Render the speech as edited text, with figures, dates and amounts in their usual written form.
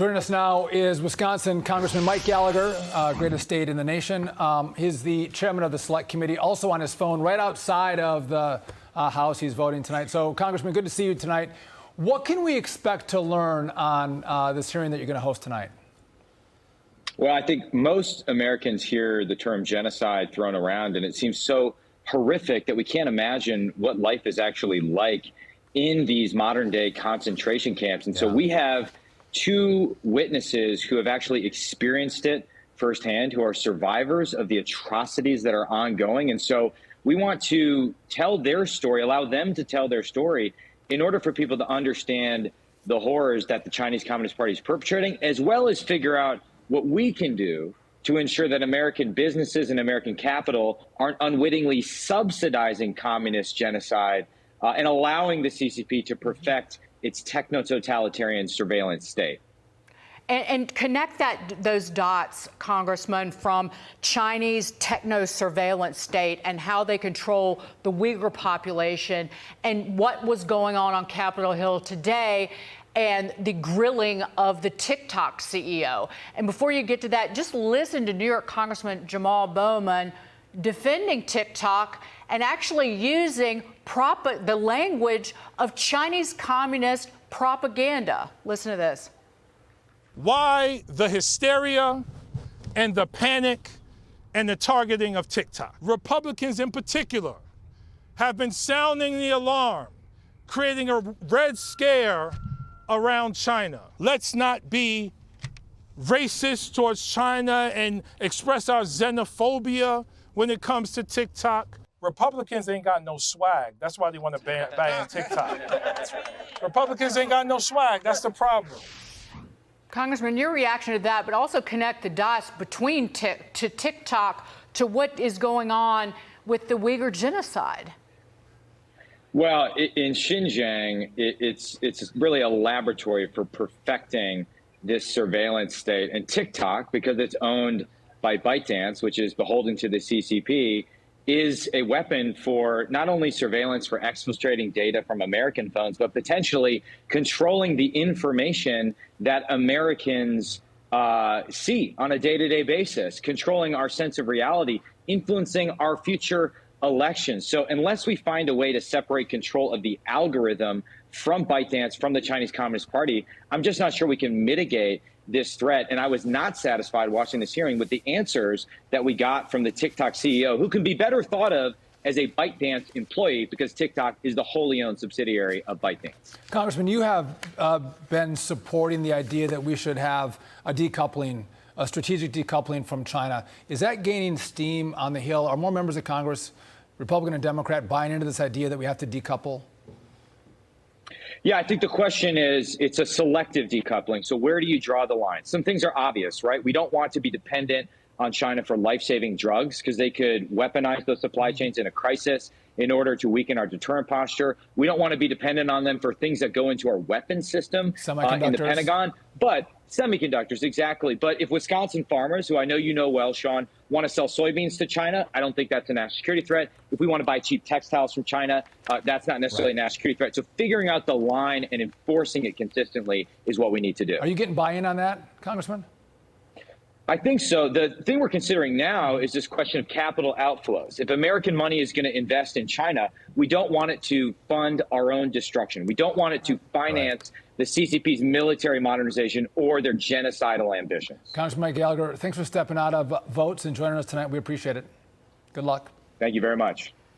Joining us now is Wisconsin Congressman Mike Gallagher, greatest state in the nation. He's the chairman of the Select Committee, also on his phone right outside of the House. He's voting tonight. So, Congressman, good to see you tonight. What can we expect to learn on this hearing that you're going to host tonight? Well, I think most Americans hear the term genocide thrown around, and it seems so horrific that we can't imagine what life is actually like in these modern-day concentration camps. And so we have two witnesses who have actually experienced it firsthand, who are survivors of the atrocities that are ongoing. And so we want to tell their story, allow them to tell their story in order for people to understand the horrors that the Chinese Communist Party is perpetrating, as well as figure out what we can do to ensure that American businesses and American capital aren't unwittingly subsidizing communist genocide and allowing the CCP to perfect its techno-totalitarian surveillance state. And connect those dots, Congressman, from Chinese techno-surveillance state and how they control the Uyghur population and what was going on Capitol Hill today and the grilling of the TikTok CEO. And before you get to that, just listen to New York Congressman Jamal Bowman defending TikTok and actually using the language of Chinese communist propaganda. Listen to this. Why the hysteria and the panic and the targeting of TikTok? Republicans in particular have been sounding the alarm, creating a red scare around China. Let's not be racist towards China and express our xenophobia when it comes to TikTok. Republicans ain't got no swag. That's why they want to ban TikTok. Republicans ain't got no swag. That's the problem. Congressman, your reaction to that, but also connect the dots between TikTok to what is going on with the Uyghur genocide. Well, in Xinjiang, it's really a laboratory for perfecting this surveillance state. And TikTok, because it's owned by ByteDance, which is beholden to the CCP, is a weapon for not only surveillance for exfiltrating data from American phones, but potentially controlling the information that Americans see on a day-to-day basis, controlling our sense of reality, influencing our future elections. So unless we find a way to separate control of the algorithm from ByteDance, from the Chinese Communist Party, I'm just not sure we can mitigate this threat. And I was not satisfied watching this hearing with the answers that we got from the TikTok CEO, who can be better thought of as a ByteDance employee because TikTok is the wholly owned subsidiary of ByteDance. Congressman, you have been supporting the idea that we should have a decoupling, a strategic decoupling from China. Is that gaining steam on the Hill? Are more members of Congress, Republican and Democrat, buying into this idea that we have to decouple? Yeah, I think the question is, it's a selective decoupling. So where do you draw the line? Some things are obvious, right? We don't want to be dependent on China for life-saving drugs because they could weaponize those supply chains in a crisis in order to weaken our deterrent posture. We don't want to be dependent on them for things that go into our weapons system in the Pentagon. But semiconductors, exactly. But if Wisconsin farmers, who I know you know well, Sean, want to sell soybeans to China, I don't think that's a national security threat. If we want to buy cheap textiles from China, that's not necessarily a national security threat. So figuring out the line and enforcing it consistently is what we need to do. Are you getting buy-in on that, Congressman? I think so. The thing we're considering now is this question of capital outflows. If American money is going to invest in China, we don't want it to fund our own destruction. We don't want it to finance the CCP's military modernization or their genocidal ambitions. Congressman Mike Gallagher, thanks for stepping out of votes and joining us tonight. We appreciate it. Good luck. Thank you very much.